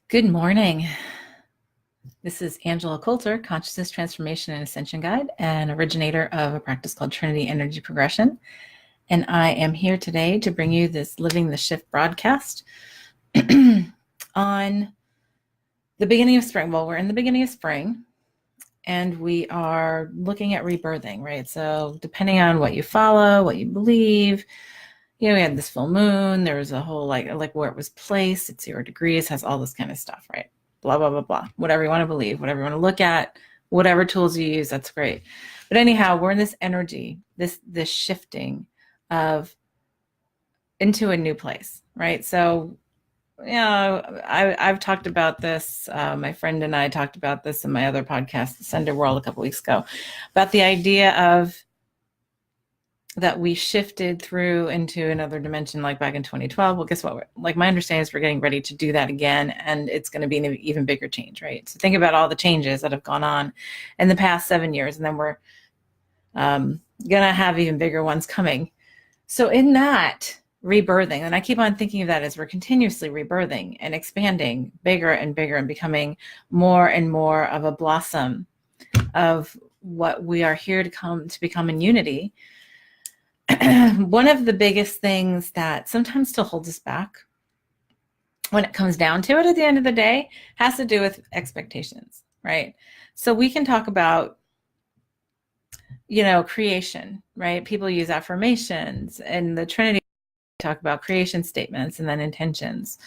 Good morning. This is Angela Coulter, Consciousness Transformation and Ascension Guide, and originator of a practice called Trinity Energy Progression. And I am here today to bring you this Living the Shift broadcast on the beginning of spring. Well, we're in the beginning of spring, and we are looking at rebirthing, right? So depending on what you follow, what you believe, we had this full moon. There was a whole like where it was placed, it's 0 degrees, has all this kind of stuff, right? Blah, blah, blah, blah. Whatever you want to believe, whatever you want to look at, whatever tools you use, that's great. But anyhow, we're in this energy, this shifting of into a new place, right? So, I've talked about this. My friend and I talked about this in my other podcast, The Sender World, a couple weeks ago, about the idea of that we shifted through into another dimension, like back in 2012. Well, guess what? Like, my understanding is we're getting ready to do that again, and it's going to be an even bigger change, right? So think about all the changes that have gone on in the past 7 years, and then we're going to have even bigger ones coming. So in that rebirthing, and I keep on thinking of that as we're continuously rebirthing and expanding bigger and bigger and becoming more and more of a blossom of what we are here to become in unity. One of the biggest things that sometimes still holds us back when it comes down to it at the end of the day has to do with expectations, right? So we can talk about, creation, right? People use affirmations, and the Trinity talk about creation statements and then intentions,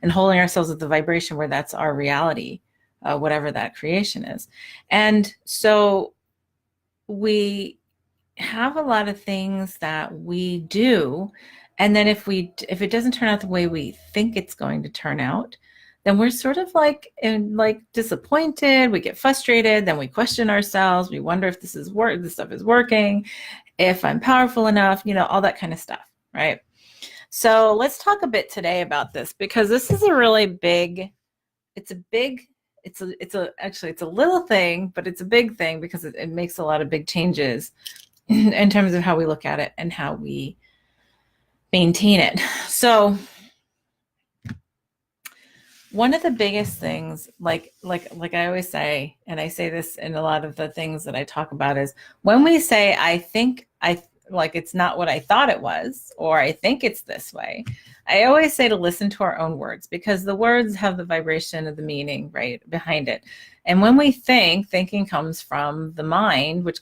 and holding ourselves at the vibration where that's our reality, whatever that creation is. And so we have a lot of things that we do, and then if it doesn't turn out the way we think it's going to turn out, then we're sort of like disappointed. We get frustrated, then we question ourselves. We wonder if this stuff is working, if I'm powerful enough, all that kind of stuff, right? So let's talk a bit today about this, because this is a really big, it's a little thing, but it's a big thing because it makes a lot of big changes in terms of how we look at it and how we maintain it. So one of the biggest things, like I always say, and I say this in a lot of the things that I talk about, is when we say, it's not what I thought it was, or I think it's this way, I always say to listen to our own words, because the words have the vibration of the meaning right behind it. And when we thinking comes from the mind, which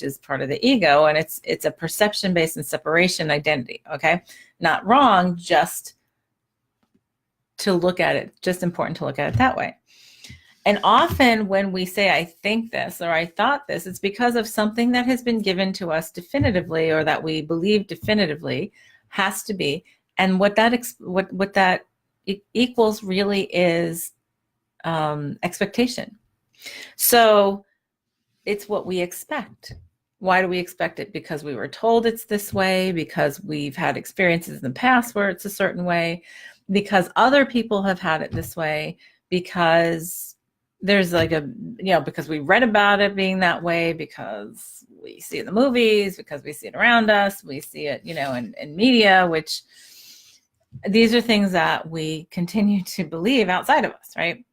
is part of the ego, and it's a perception based and separation identity. Okay, not wrong, just to look at it, just important to look at it that way. And often when we say, I think this, or I thought this, it's because of something that has been given to us definitively, or that we believe definitively has to be. And what that equals really is expectation. So it's what we expect. Why do we expect it? Because we were told it's this way, because we've had experiences in the past where it's a certain way, because other people have had it this way, because there's because we read about it being that way, because we see it in the movies, because we see it around us, we see it, in media, which these are things that we continue to believe outside of us, right?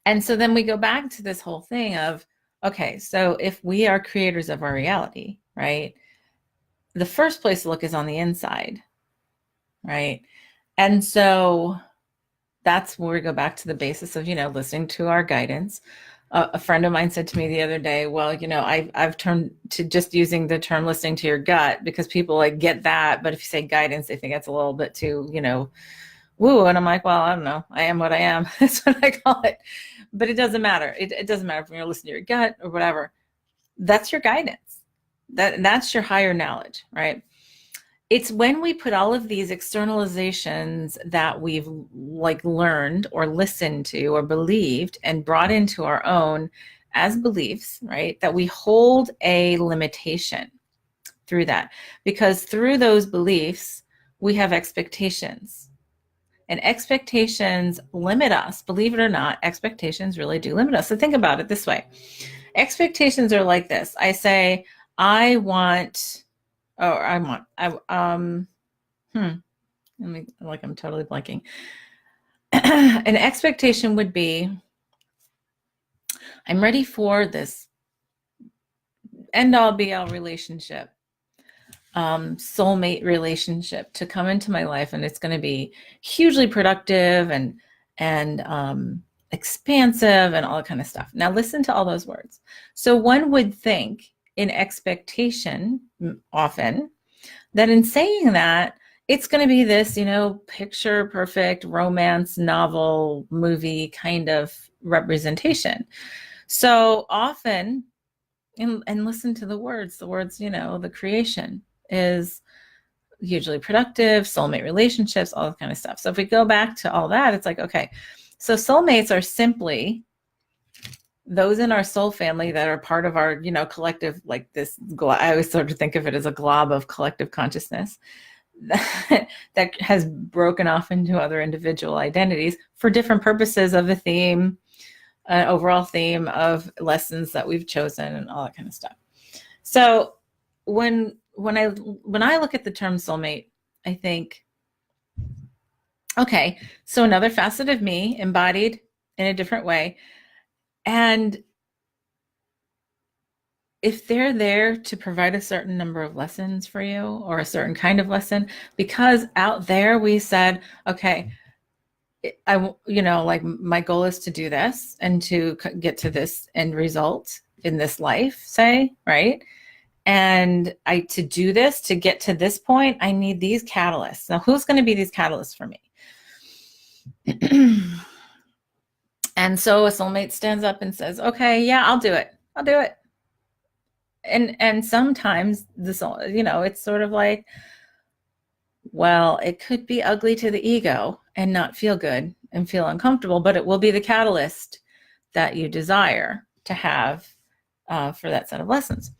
And so then we go back to this whole thing of, okay, so if we are creators of our reality, right, the first place to look is on the inside, right? And so that's where we go back to the basis of, listening to our guidance. A friend of mine said to me the other day, well, I've turned to just using the term listening to your gut, because people get that. But if you say guidance, they think that's a little bit too, woo. And I'm like, well, I don't know. I am what I am. That's what I call it. But it doesn't matter. It doesn't matter if you're listening to your gut or whatever. That's your guidance. That's your higher knowledge, right? It's when we put all of these externalizations that we've learned or listened to or believed and brought into our own as beliefs, right, that we hold a limitation through that. Because through those beliefs, we have expectations. And expectations limit us. Believe it or not, expectations really do limit us. So think about it this way. Expectations are like this. I say, I'm totally blanking. An expectation would be, I'm ready for this end all be all relationship, soulmate relationship to come into my life, and it's going to be hugely productive and expansive and all that kind of stuff. Now listen to all those words. So one would think in expectation often that in saying that, it's going to be this, picture perfect romance novel movie kind of representation. So often, and listen to the words, the creation is hugely productive, soulmate relationships, all that kind of stuff. So if we go back to all that, it's like, okay, so soulmates are simply those in our soul family that are part of our, collective, like this, I always sort of think of it as a glob of collective consciousness that has broken off into other individual identities for different purposes of the theme, an overall theme of lessons that we've chosen and all that kind of stuff. So when I look at the term soulmate, I think, okay, so another facet of me embodied in a different way. And if they're there to provide a certain number of lessons for you or a certain kind of lesson, because out there we said, okay, like my goal is to do this and to get to this end result in this life, say, right? And to do this, to get to this point, I need these catalysts. Now, who's going to be these catalysts for me? And so a soulmate stands up and says, okay, yeah, I'll do it. And sometimes this, it's sort of like, well, it could be ugly to the ego and not feel good and feel uncomfortable, but it will be the catalyst that you desire to have for that set of lessons.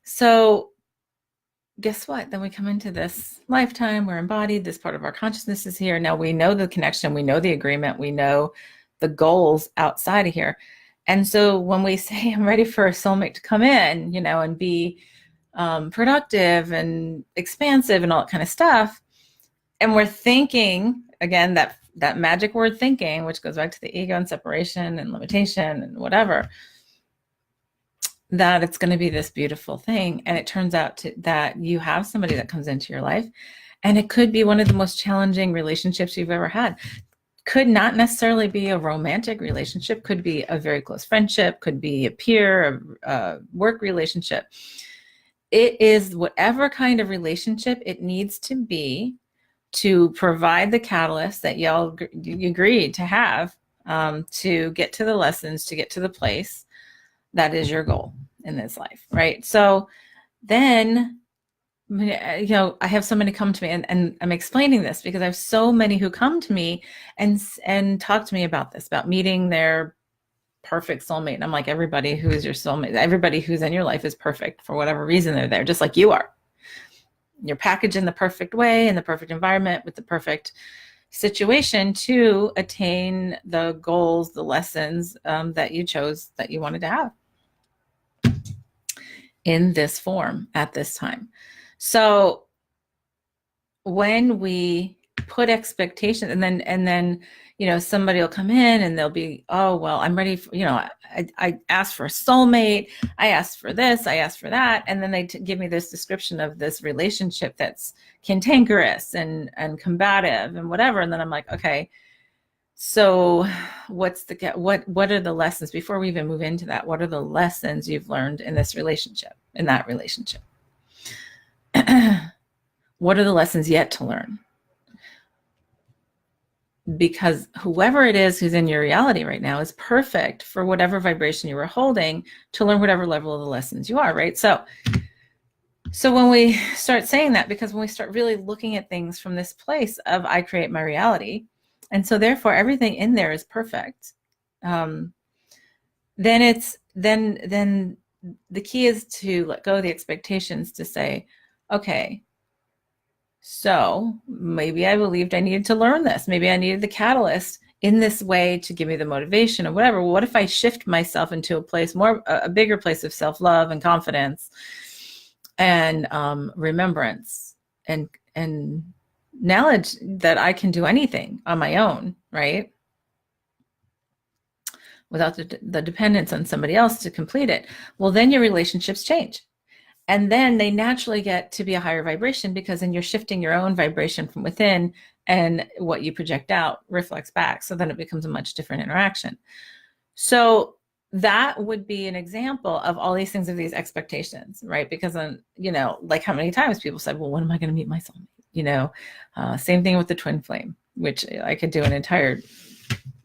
So guess what? Then we come into this lifetime, we're embodied, this part of our consciousness is here. Now we know the connection, we know the agreement, we know the goals outside of here. And so when we say, I'm ready for a soulmate to come in, and be productive and expansive and all that kind of stuff, and we're thinking, again, that magic word thinking, which goes back to the ego and separation and limitation and whatever, that it's going to be this beautiful thing. And it turns out that you have somebody that comes into your life, and it could be one of the most challenging relationships you've ever had. Could not necessarily be a romantic relationship, could be a very close friendship, could be a peer, a work relationship. It is whatever kind of relationship it needs to be to provide the catalyst that you agreed to have to get to the lessons, to get to the place that is your goal in this life, right? So then, I have so many come to me, and I'm explaining this because I have so many who come to me and talk to me about this, about meeting their perfect soulmate. And I'm like, everybody who is your soulmate, everybody who's in your life is perfect for whatever reason they're there, just like you are. You're packaged in the perfect way, in the perfect environment, with the perfect situation to attain the goals, the lessons that you chose, that you wanted to have in this form at this time. So when we put expectations, and then somebody will come in and they'll be, oh, well, I'm ready for, I asked for a soulmate, I asked for this, I asked for that, and then they give me this description of this relationship that's cantankerous and combative and whatever, and then I'm like, okay, so what are the lessons, before we even move into that, what are the lessons you've learned in this relationship, in that relationship? What are the lessons yet to learn? Because whoever it is who's in your reality right now is perfect for whatever vibration you were holding to learn whatever level of the lessons you are, right? So when we start saying that, because when we start really looking at things from this place of I create my reality, and so therefore everything in there is perfect, then the key is to let go of the expectations, to say, okay, so maybe I believed I needed to learn this. Maybe I needed the catalyst in this way to give me the motivation or whatever. Well, what if I shift myself into a bigger place of self-love and confidence and remembrance and knowledge that I can do anything on my own, right? Without the dependence on somebody else to complete it, well, then your relationships change. And then they naturally get to be a higher vibration, because then you're shifting your own vibration from within, and what you project out reflects back. So then it becomes a much different interaction. So that would be an example of all these things, of these expectations, right? Because then, like how many times people said, well, when am I going to meet my soulmate? Same thing with the twin flame, which I could do an entire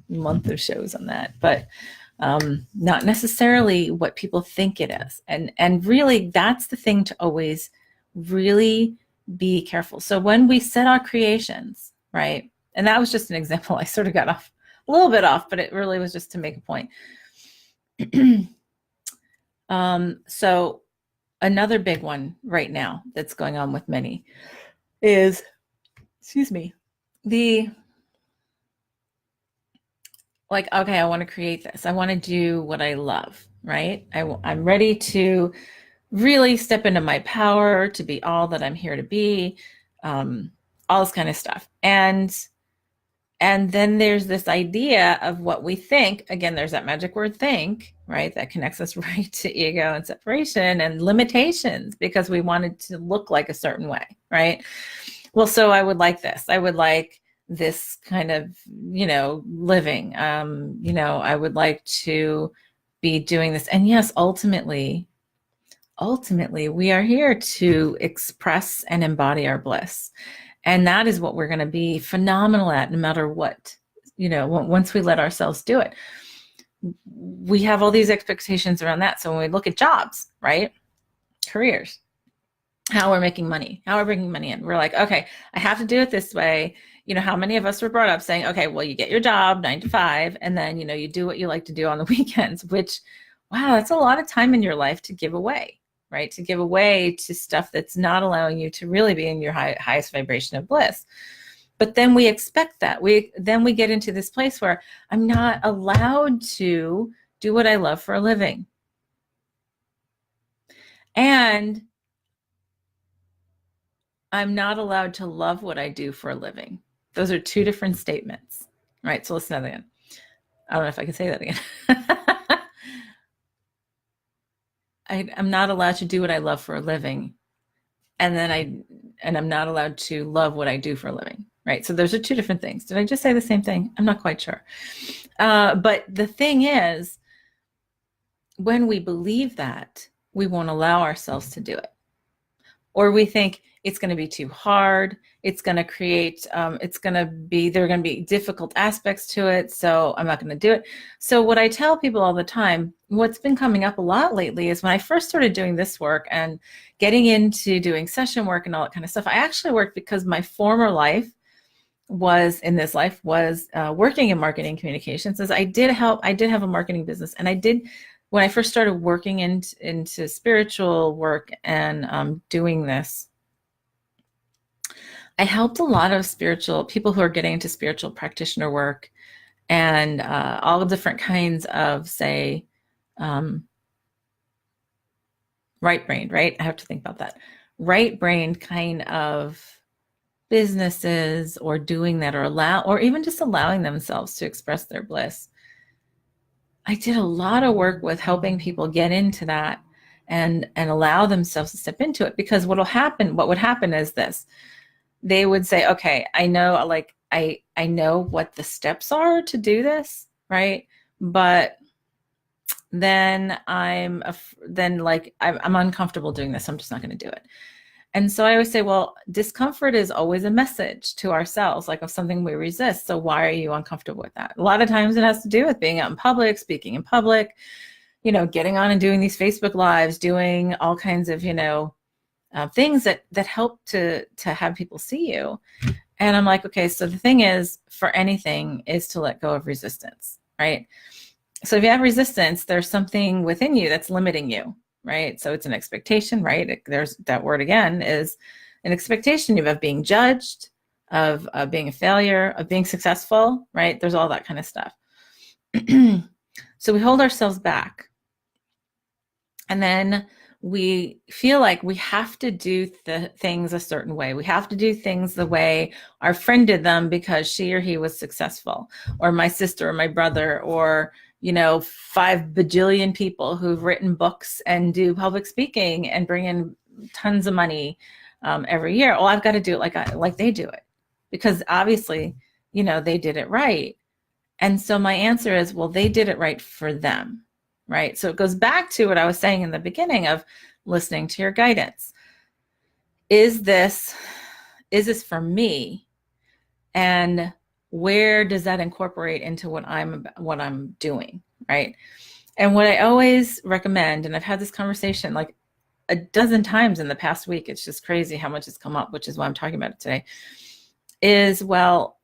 month of shows on that, but not necessarily what people think it is. And really, that's the thing to always really be careful. So when we set our creations, right? And that was just an example. I sort of got off a little bit off, but it really was just to make a point. So another big one right now that's going on with many is, okay, I want to create this. I want to do what I love, right? I'm ready to really step into my power, to be all that I'm here to be, all this kind of stuff. And then there's this idea of what we think. Again, there's that magic word think, right? That connects us right to ego and separation and limitations, because we wanted to look like a certain way, right? Well, so I would like this. I would like this kind of, living. I would like to be doing this. And yes, ultimately, we are here to express and embody our bliss. And that is what we're going to be phenomenal at, no matter what, once we let ourselves do it. We have all these expectations around that. So when we look at jobs, right? Careers, how we're making money, how we're bringing money in, we're like, okay, I have to do it this way. How many of us were brought up saying, okay, well, you get your job 9 to 5, and then, you do what you like to do on the weekends, which, wow, that's a lot of time in your life to give away, right? To give away to stuff that's not allowing you to really be in your highest vibration of bliss. But then we expect that. Then we get into this place where I'm not allowed to do what I love for a living. And I'm not allowed to love what I do for a living. Those are two different statements, right? So listen to that again. I don't know if I can say that again. I'm not allowed to do what I love for a living. And I'm not allowed to love what I do for a living, right? So those are two different things. Did I just say the same thing? I'm not quite sure. But the thing is, when we believe that, we won't allow ourselves to do it. Or we think it's going to be too hard. It's going to create, there are going to be difficult aspects to it. So I'm not going to do it. So what I tell people all the time, what's been coming up a lot lately is, when I first started doing this work and getting into doing session work and all that kind of stuff, I actually worked because my former life was working in marketing communications. As I did have a marketing business, and when I first started working into spiritual work and doing this, I helped a lot of spiritual people who are getting into spiritual practitioner work, and all the different kinds of, say, right-brained, right? I have to think about that. Right-brained kind of businesses, or doing that, or even just allowing themselves to express their bliss. I did a lot of work with helping people get into that and allow themselves to step into it, because what would happen is this. They would say, okay, I know, like, I know what the steps are to do this, right? But then I'm uncomfortable doing this. I'm just not going to do it. And so I always say, well, discomfort is always a message to ourselves, like, of something we resist. So why are you uncomfortable with that? A lot of times it has to do with being out in public, speaking in public, getting on and doing these Facebook Lives, doing all kinds of, things that help to have people see you. And I'm like, okay, so the thing is, for anything, is to let go of resistance, right? So if you have resistance, there's something within you that's limiting you, right? So it's an expectation, right? There's that word again, is an expectation of being judged, of being a failure, of being successful, right? There's all that kind of stuff. So we hold ourselves back. And then we feel like we have to do the things a certain way. We have to do things the way our friend did them because she or he was successful, or my sister or my brother, or 5 bajillion people who've written books and do public speaking and bring in tons of money every year. Oh, I've got to do it like they do it, because obviously, they did it right. And so my answer is, well, they did it right for them, right? So it goes back to what I was saying in the beginning of listening to your guidance. Is this for me? And where does that incorporate into what I'm doing, right? And what I always recommend, and I've had this conversation like a dozen times in the past week, it's just crazy how much has come up, which is why I'm talking about it today, is, well,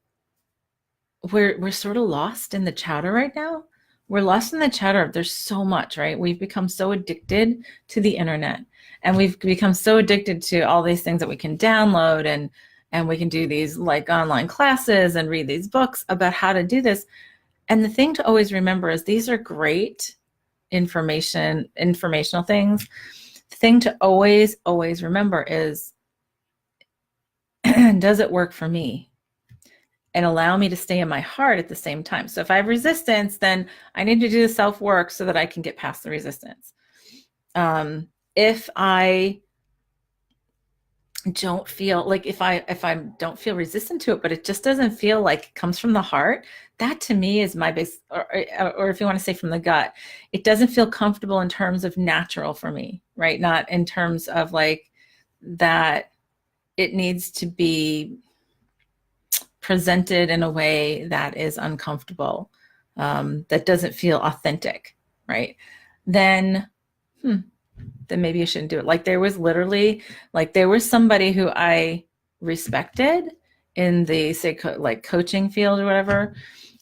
we're sort of lost in the chatter right now. We're lost in the chatter. There's so much, right? We've become so addicted to the internet, and we've become so addicted to all these things that we can download, and we can do these like online classes and read these books about how to do this. And the thing to always remember is these are great informational things. The thing to always remember is, does it work for me? And allow me to stay in my heart at the same time. So if I have resistance, then I need to do the self-work so that I can get past the resistance. If I don't feel like, if I don't feel resistant to it, but it just doesn't feel like it comes from the heart, that to me is my base, or if you want to say from the gut, it doesn't feel comfortable in terms of natural for me, right? Not in terms of like that it needs to be presented in a way that is uncomfortable, that doesn't feel authentic, right? Then maybe you shouldn't do it. Like there was somebody who I respected in the, say, like coaching field or whatever,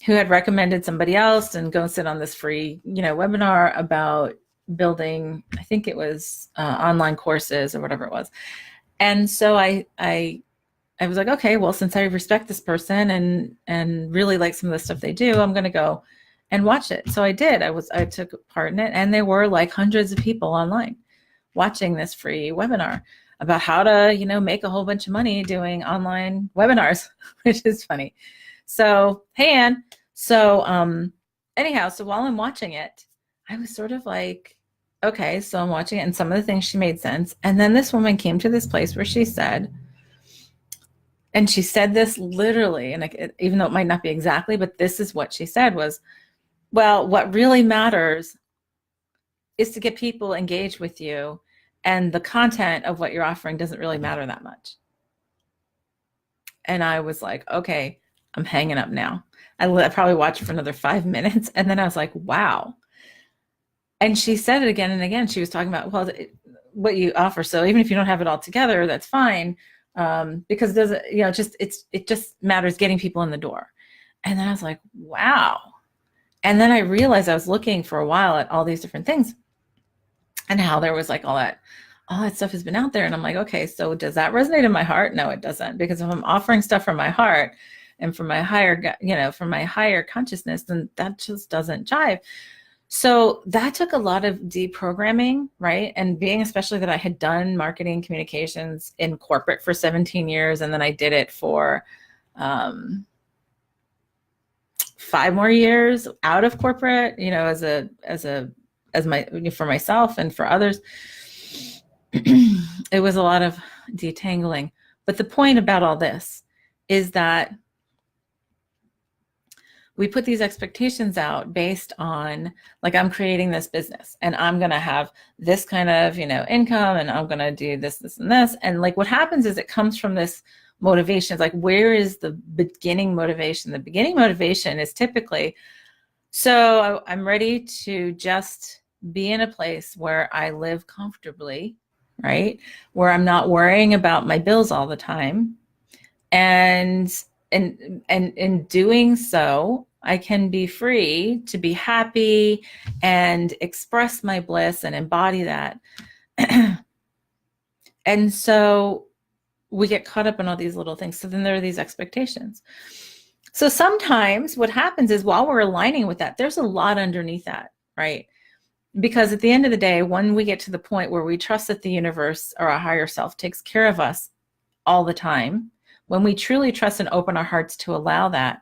who had recommended somebody else and go sit on this free, webinar about building, I think it was online courses or whatever it was. And so I was like, okay, well, since I respect this person and really like some of the stuff they do, I'm going to go and watch it. So I did. I took part in it, and there were like hundreds of people online watching this free webinar about how to, make a whole bunch of money doing online webinars, which is funny. So, hey, Ann. So, anyhow, so while I'm watching it, I was sort of like, okay, so I'm watching it, and some of the things she made sense. And then this woman came to this place where she said, and she said this literally, and even though it might not be exactly, but this is what she said was, well, what really matters is to get people engaged with you, and the content of what you're offering doesn't really matter that much. And I was like, okay, I'm hanging up now. I probably watched for another 5 minutes, and then I was like, wow. And she said it again and again. She was talking about, well, what you offer. So even if you don't have it all together, that's fine. Because it doesn't, it just matters getting people in the door. And then I was like, wow. And then I realized I was looking for a while at all these different things and how there was like all that stuff has been out there. And I'm like, okay, so does that resonate in my heart? No, it doesn't. Because if I'm offering stuff from my heart and from my higher consciousness, then that just doesn't jive. So that took a lot of deprogramming, right? And being, especially that I had done marketing communications in corporate for 17 years. And then I did it for 5 more years out of corporate, for myself and for others. It was a lot of detangling. But the point about all this is that we put these expectations out based on, like, I'm creating this business and I'm going to have this kind of, income, and I'm going to do this, this, and this. And like, what happens is it comes from this motivation. It's like, where is the beginning motivation? The beginning motivation is typically, so I'm ready to just be in a place where I live comfortably, right? Where I'm not worrying about my bills all the time. And in doing so, I can be free to be happy and express my bliss and embody that. And so we get caught up in all these little things. So then there are these expectations. So sometimes what happens is, while we're aligning with that, there's a lot underneath that, right? Because at the end of the day, when we get to the point where we trust that the universe or our higher self takes care of us all the time, when we truly trust and open our hearts to allow that,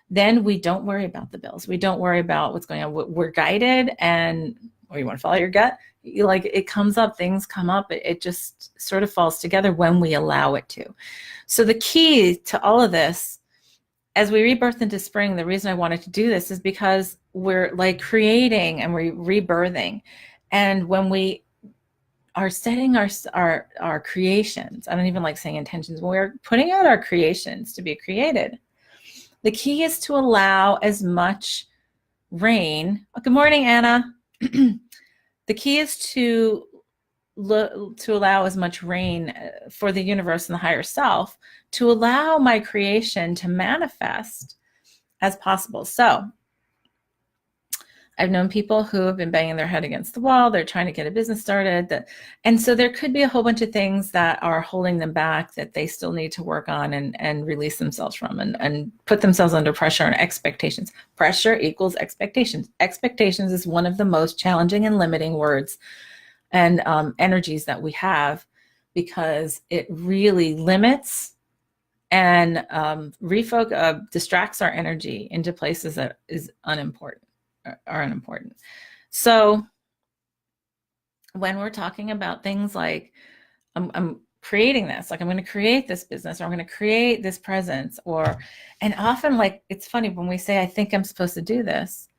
then we don't worry about the bills. We don't worry about what's going on. We're guided, and or you want to follow your gut, like it comes up, things come up. It just sort of falls together when we allow it to. So the key to all of this, as we rebirth into spring, the reason I wanted to do this is because we're like creating and we're rebirthing. And when we are setting our creations, I don't even like saying intentions, when we're putting out our creations to be created, the key is to allow as much rain. Oh, good morning, Anna. The key is to allow as much rain for the universe and the higher self to allow my creation to manifest as possible. So I've known people who have been banging their head against the wall. They're trying to get a business started. And so there could be a whole bunch of things that are holding them back that they still need to work on and release themselves from and put themselves under pressure and expectations. Pressure equals expectations. Expectations is one of the most challenging and limiting words and energies that we have, because it really limits and distracts our energy into places that are unimportant. So when we're talking about things like I'm creating this, like I'm going to create this business, or I'm going to create this presence, and often, like, it's funny when we say, I think I'm supposed to do this,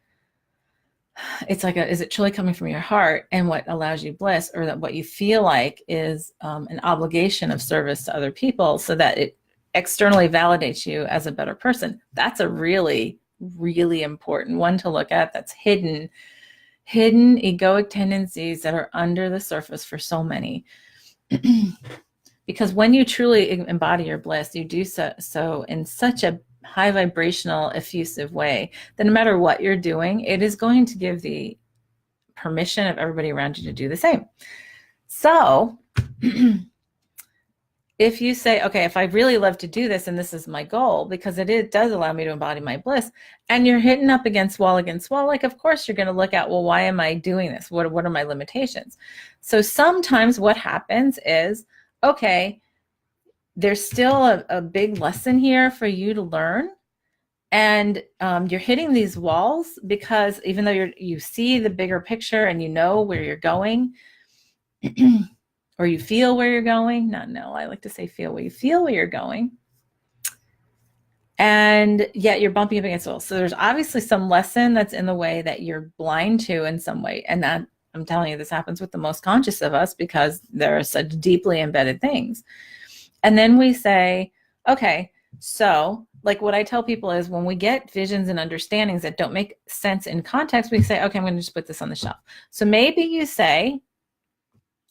it's like, is it truly coming from your heart and what allows you bliss, or that what you feel like is an obligation of service to other people so that it externally validates you as a better person? That's a really, really important one to look at. That's hidden egoic tendencies that are under the surface for so many. Because when you truly embody your bliss, you do so in such a high vibrational, effusive way that no matter what you're doing, it is going to give the permission of everybody around you to do the same. So if you say, okay, if I really love to do this and this is my goal, because it does allow me to embody my bliss, and you're hitting up against wall, like, of course you're going to look at, well, why am I doing this? What are my limitations? So sometimes what happens is, okay, there's still a big lesson here for you to learn. And you're hitting these walls because even though you see the bigger picture and you know where you're going, or you feel where you're going, I like to say feel where you're going. And yet you're bumping up against walls. So there's obviously some lesson that's in the way that you're blind to in some way. And that, I'm telling you, this happens with the most conscious of us because there are such deeply embedded things. And then we say, okay, so like what I tell people is when we get visions and understandings that don't make sense in context, we say, okay, I'm going to just put this on the shelf. So maybe you say,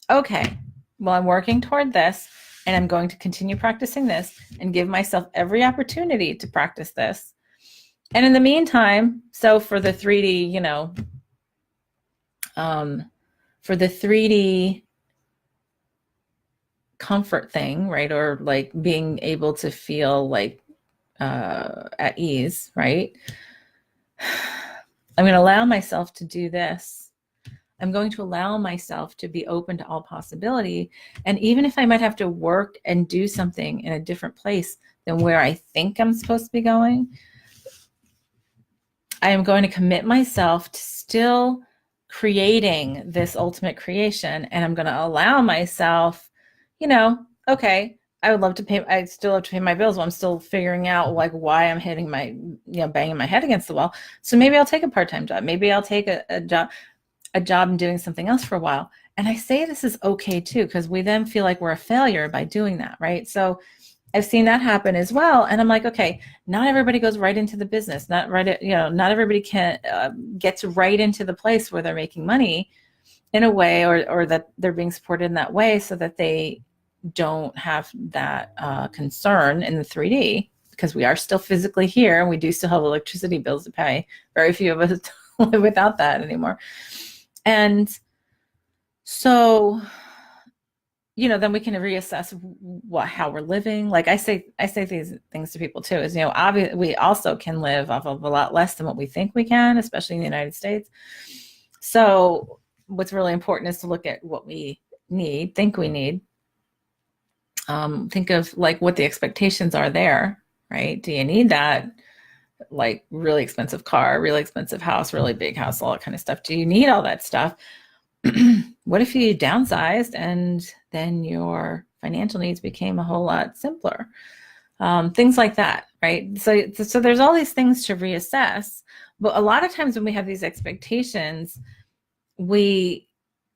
okay, well, I'm working toward this and I'm going to continue practicing this and give myself every opportunity to practice this. And in the meantime, so for the 3D, for the 3D comfort thing, right? Or like being able to feel like at ease, right? I'm going to allow myself to do this. I'm going to allow myself to be open to all possibility. And even if I might have to work and do something in a different place than where I think I'm supposed to be going, I am going to commit myself to still creating this ultimate creation. And I'm going to allow myself, okay, I still have to pay my bills while I'm still figuring out like why I'm hitting banging my head against the wall. So maybe I'll take a part-time job. Maybe I'll take a job and doing something else for a while. And I say this is okay too, because we then feel like we're a failure by doing that, right? So I've seen that happen as well. And I'm like, okay, not everybody goes right into the business. Not everybody gets right into the place where they're making money in a way, or that they're being supported in that way so that they don't have that concern in the 3D, because we are still physically here and we do still have electricity bills to pay. Very few of us live without that anymore. And so, then we can reassess how we're living. Like I say these things to people too, is, obviously we also can live off of a lot less than what we think we can, especially in the United States. So what's really important is to look at what we need, think we need. Think of like what the expectations are there, right? Do you need that like really expensive car, really expensive house, really big house, all that kind of stuff? Do you need all that stuff? What if you downsized and then your financial needs became a whole lot simpler? Things like that, right? So there's all these things to reassess. But a lot of times when we have these expectations, we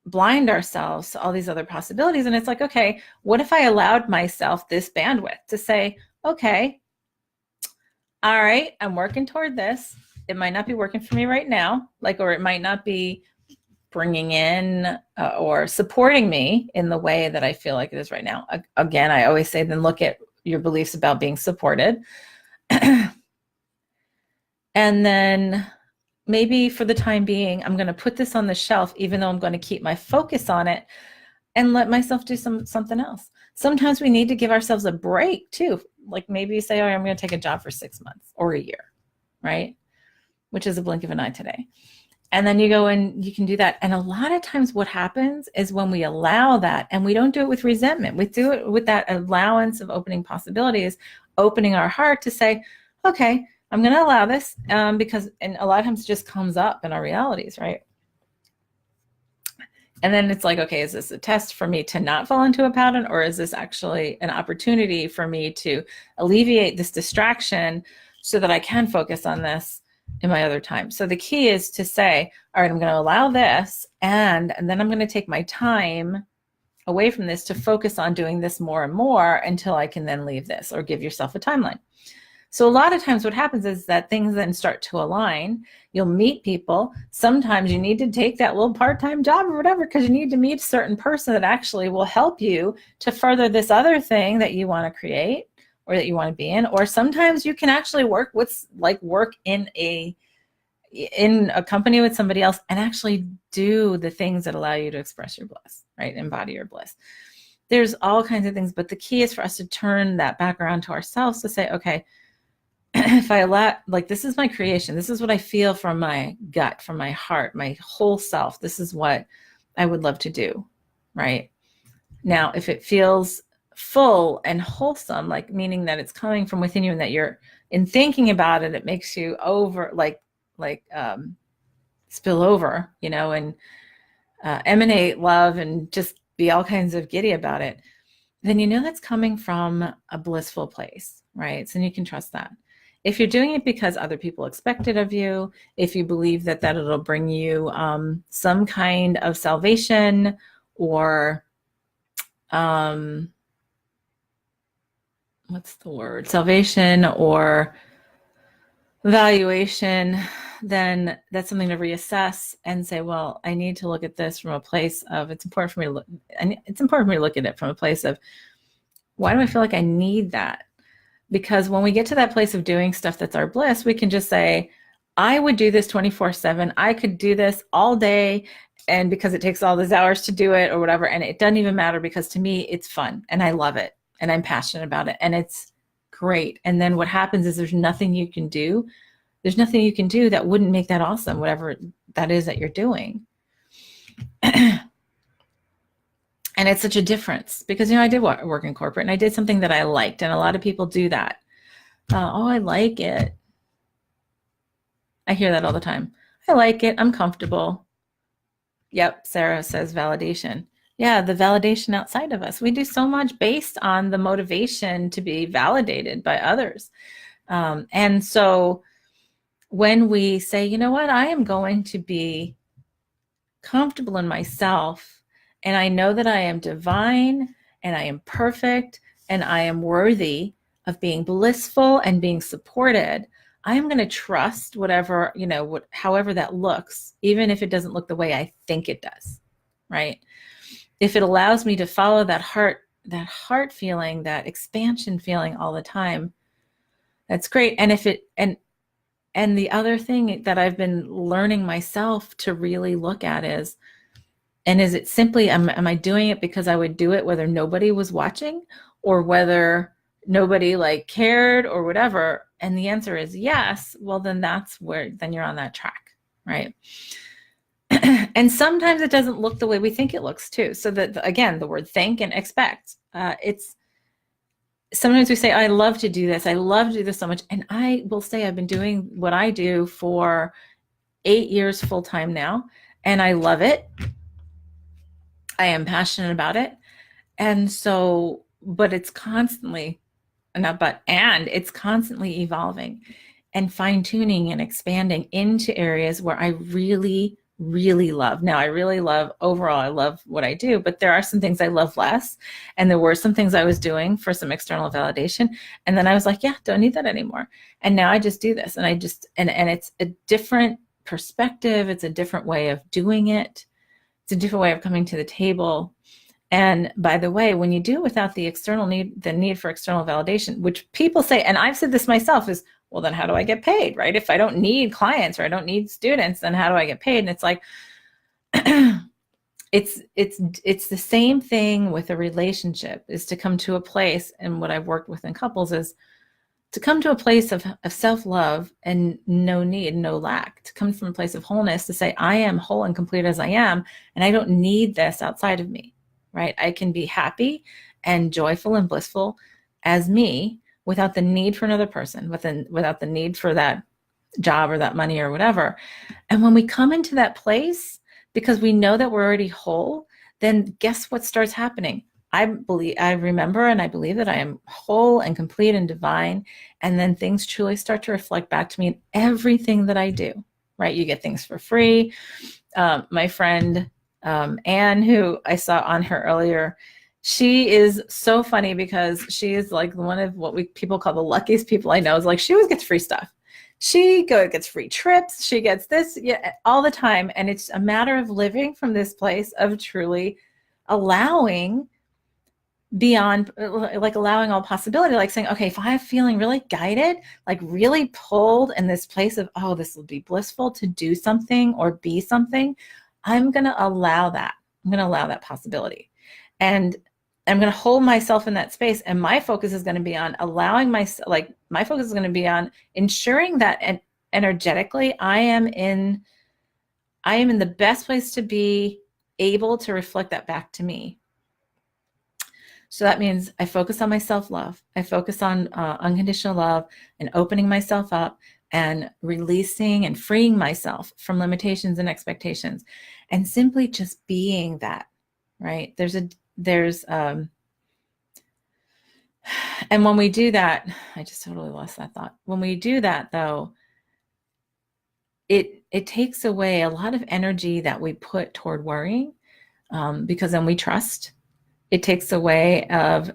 blind ourselves to all these other possibilities. And it's like, okay, what if I allowed myself this bandwidth to say, okay, all right, I'm working toward this. It might not be working for me right now, like, or it might not be bringing in or supporting me in the way that I feel like it is right now. Again, I always say, then look at your beliefs about being supported. And then maybe for the time being, I'm going to put this on the shelf, even though I'm going to keep my focus on it and let myself do something else. Sometimes we need to give ourselves a break too. Like maybe you say, oh, I'm going to take a job for 6 months or a year, right? Which is a blink of an eye today. And then you go and you can do that. And a lot of times what happens is when we allow that, and we don't do it with resentment, we do it with that allowance of opening possibilities, opening our heart to say, okay, I'm going to allow this because, and a lot of times it just comes up in our realities, right? And then it's like, okay, is this a test for me to not fall into a pattern, or is this actually an opportunity for me to alleviate this distraction so that I can focus on this in my other time? So the key is to say, all right, I'm going to allow this, and then I'm going to take my time away from this to focus on doing this more and more until I can then leave this, or give yourself a timeline. So a lot of times what happens is that things then start to align. You'll meet people. Sometimes you need to take that little part-time job or whatever because you need to meet a certain person that actually will help you to further this other thing that you want to create or that you want to be in. Or sometimes you can actually work in a company with somebody else and actually do the things that allow you to express your bliss, right? Embody your bliss. There's all kinds of things, but the key is for us to turn that back around to ourselves to say, okay, if I allow, like, this is my creation, this is what I feel from my gut, from my heart, my whole self, this is what I would love to do, right? Now, if it feels full and wholesome, like meaning that it's coming from within you and that you're in thinking about it, it makes you over, spill over, and emanate love and just be all kinds of giddy about it, then that's coming from a blissful place, right? So you can trust that. If you're doing it because other people expect it of you, if you believe that it'll bring you some kind of salvation or salvation or valuation, then that's something to reassess and say, well, I need to look at this from a place of, it's important for me to look at it from a place of, why do I feel like I need that? Because when we get to that place of doing stuff that's our bliss, we can just say, I would do this 24/7. I could do this all day. And because it takes all these hours to do it or whatever, and it doesn't even matter because to me, it's fun and I love it and I'm passionate about it and it's great. And then what happens is there's nothing you can do. There's nothing you can do that wouldn't make that awesome, whatever that is that you're doing. And it's such a difference because, I did work in corporate and I did something that I liked. And a lot of people do that. Oh, I like it. I hear that all the time. I like it. I'm comfortable. Yep. Sarah says validation. Yeah. The validation outside of us. We do so much based on the motivation to be validated by others. And so when we say, you know what, I am going to be comfortable in myself, and I know that I am divine and I am perfect and I am worthy of being blissful and being supported, I am going to trust whatever, however that looks, even if it doesn't look the way I think it does, right? If it allows me to follow that heart feeling, that expansion feeling all the time, that's great. And and the other thing that I've been learning myself to really look at is it simply, am I doing it because I would do it whether nobody was watching or whether nobody cared or whatever? And the answer is yes. Well, then you're on that track, right? And sometimes it doesn't look the way we think it looks too. So that, again, the word think and expect, it's sometimes we say, I love to do this. I love to do this so much. And I will say I've been doing what I do for 8 years full time now, and I love it. I am passionate about it. And so, but it's constantly, and it's constantly evolving and fine tuning and expanding into areas where I really, really love. Now, I really love overall, I love what I do, but there are some things I love less. And there were some things I was doing for some external validation. And then I was like, yeah, don't need that anymore. And now I just do this. And and it's a different perspective. It's a different way of doing it. It's a different way of coming to the table. And by the way, when you do it without the need for external validation, which people say, and I've said this myself, is, well, then how do I get paid, right? If I don't need clients or I don't need students, then how do I get paid? And it's like, it's the same thing with a relationship, is to come to a place, and what I've worked with in couples is to come to a place of self-love and no need, no lack, to come from a place of wholeness, to say, I am whole and complete as I am, and I don't need this outside of me, right? I can be happy and joyful and blissful as me without the need for another person, without the need for that job or that money or whatever. And when we come into that place, because we know that we're already whole, then guess what starts happening? I remember and I believe that I am whole and complete and divine. And then things truly start to reflect back to me in everything that I do, right? You get things for free. My friend, Anne, who I saw on her earlier, she is so funny because she is like one of what people call the luckiest people I know. Is like, she always gets free stuff. She gets free trips. She gets this all the time. And it's a matter of living from this place of truly allowing beyond, like allowing all possibility, like saying, okay, if I'm feeling really guided, like really pulled in this place of, oh, this will be blissful to do something or be something, I'm going to allow that. I'm going to allow that possibility. And I'm going to hold myself in that space. And my focus is going to be on allowing my focus is going to be on ensuring that energetically I am in the best place to be able to reflect that back to me. So that means I focus on my self-love. I focus on unconditional love and opening myself up and releasing and freeing myself from limitations and expectations, and simply just being that, right? And when we do that, I just totally lost that thought. When we do that, though, it takes away a lot of energy that we put toward worrying, because then we trust. It takes away and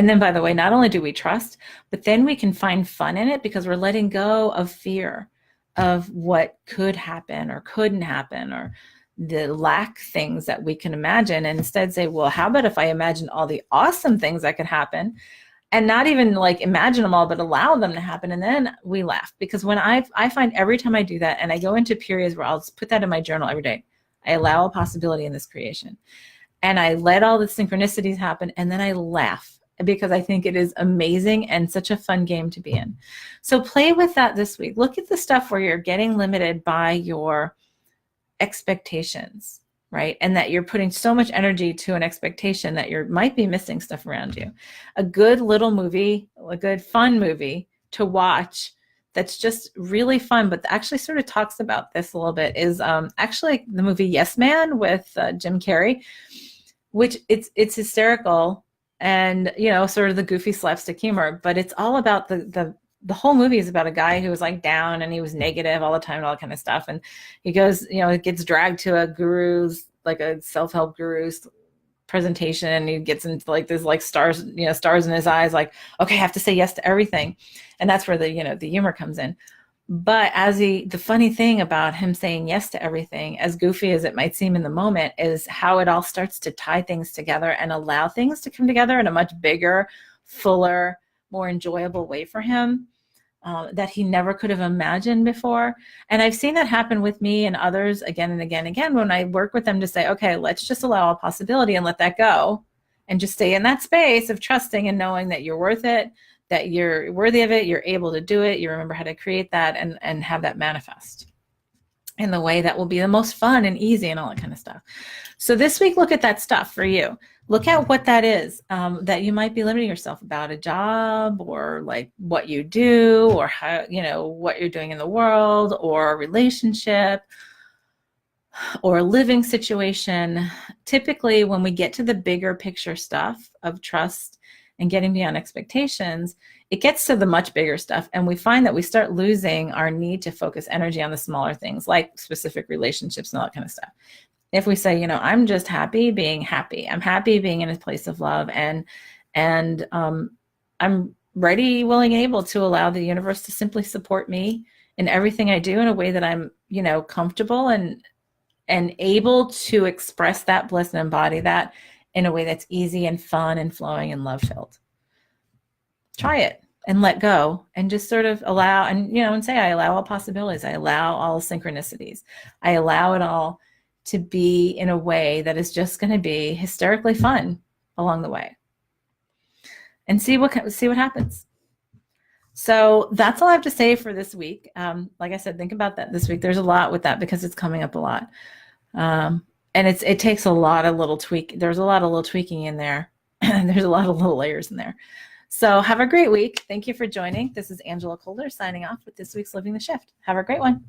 then, by the way, not only do we trust, but then we can find fun in it because we're letting go of fear of what could happen or couldn't happen, or the lack things that we can imagine, and instead say, well, how about if I imagine all the awesome things that could happen, and not even like imagine them all, but allow them to happen. And then we laugh, because when I find every time I do that, and I go into periods where I'll just put that in my journal every day, I allow a possibility in this creation. And I let all the synchronicities happen, and then I laugh because I think it is amazing and such a fun game to be in. So play with that this week. Look at the stuff where you're getting limited by your expectations, right? And that you're putting so much energy to an expectation that you might be missing stuff around you. A good little movie, a good fun movie to watch that's just really fun, but actually sort of talks about this a little bit, is actually the movie Yes Man with Jim Carrey, which it's hysterical and, sort of the goofy slapstick humor, but it's all about the whole movie is about a guy who was like down and he was negative all the time and all that kind of stuff. And he goes, gets dragged to a guru's, like a self-help guru's presentation, and he gets into like this like stars in his eyes, like, okay, I have to say yes to everything. And that's where the humor comes in. But the funny thing about him saying yes to everything, as goofy as it might seem in the moment, is how it all starts to tie things together and allow things to come together in a much bigger, fuller, more enjoyable way for him, that he never could have imagined before. And I've seen that happen with me and others again and again and again when I work with them to say, okay, let's just allow a possibility and let that go, and just stay in that space of trusting and knowing that you're worth it, that you're worthy of it, you're able to do it, you remember how to create that and have that manifest. in the way that will be the most fun and easy and all that kind of stuff. So this week, look at that stuff for you. Look at what that is that you might be limiting yourself about, a job or like what you do or how, what you're doing in the world or a relationship or a living situation. Typically, when we get to the bigger picture stuff of trust and getting beyond expectations, it gets to the much bigger stuff. And we find that we start losing our need to focus energy on the smaller things like specific relationships and all that kind of stuff. If we say, I'm just happy being happy. I'm happy being in a place of love. And I'm ready, willing, and able to allow the universe to simply support me in everything I do in a way that I'm, comfortable and able to express that bliss and embody that in a way that's easy and fun and flowing and love-filled. Try it and let go and just sort of allow and say, I allow all possibilities. I allow all synchronicities. I allow it all to be in a way that is just going to be hysterically fun along the way, and see what happens. So that's all I have to say for this week. Like I said, think about that this week. There's a lot with that because it's coming up a lot. And it takes a lot of little tweak. There's a lot of little tweaking in there. And there's a lot of little layers in there. So have a great week. Thank you for joining. This is Angela Coulter signing off with this week's Living the Shift. Have a great one.